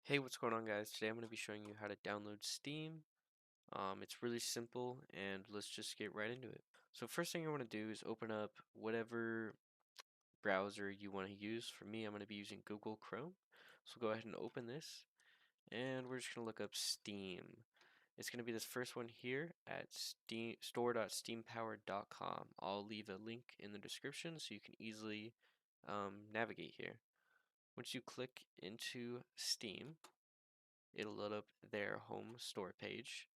Hey, what's going on, guys? Today I'm going to be showing you how to download Steam. It's really simple, and let's just get right into it. So first thing you want to do is open up whatever browser you want to use. For me, I'm going to be using Google Chrome. So go ahead and open this, and we're just going to look up Steam. It's going to be this first one here at store.steampower.com. I'll leave a link in the description so you can easily navigate here. Once you click into Steam, it'll load up their home store page.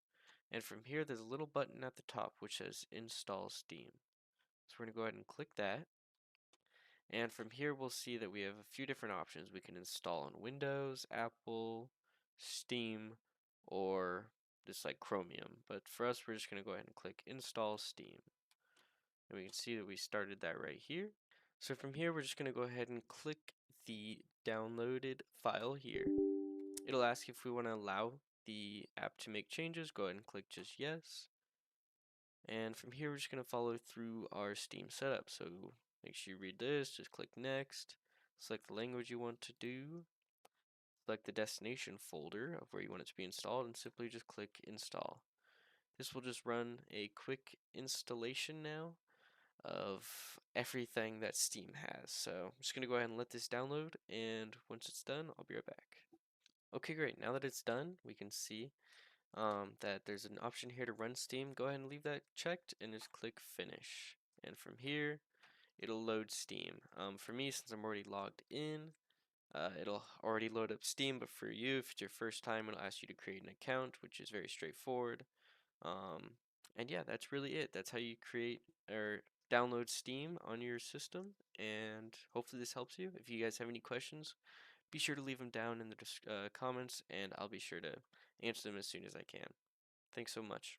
And from here, there's a little button at the top which says Install Steam. So we're going to go ahead and click that. And from here, we'll see that we have a few different options. We can install on Windows, Apple, Steam, or just like Chromium. But for us, we're just going to go ahead and click Install Steam. And we can see that we started that right here. So from here, we're just going to go ahead and click the downloaded file here. It'll ask if we want to allow the app to make changes. Go ahead and click just yes. And from here, we're just going to follow through our Steam setup. So make sure you read this, just click next, select the language you want to do, select the destination folder of where you want it to be installed, and simply just click install. This will just run a quick installation now of everything that Steam has. So I'm just going to go ahead and let this download, and once it's done, I'll be right back. Okay, great. Now that it's done, we can see that there's an option here to run Steam. Go ahead and leave that checked and just click finish. And from here, it'll load Steam. For me, since I'm already logged in, it'll already load up Steam, but for you, if it's your first time, it'll ask you to create an account, which is very straightforward. Um, and yeah, that's really it. That's how you create or download Steam on your system, and hopefully this helps you. If you guys have any questions, be sure to leave them down in the comments, and I'll be sure to answer them as soon as I can. Thanks so much.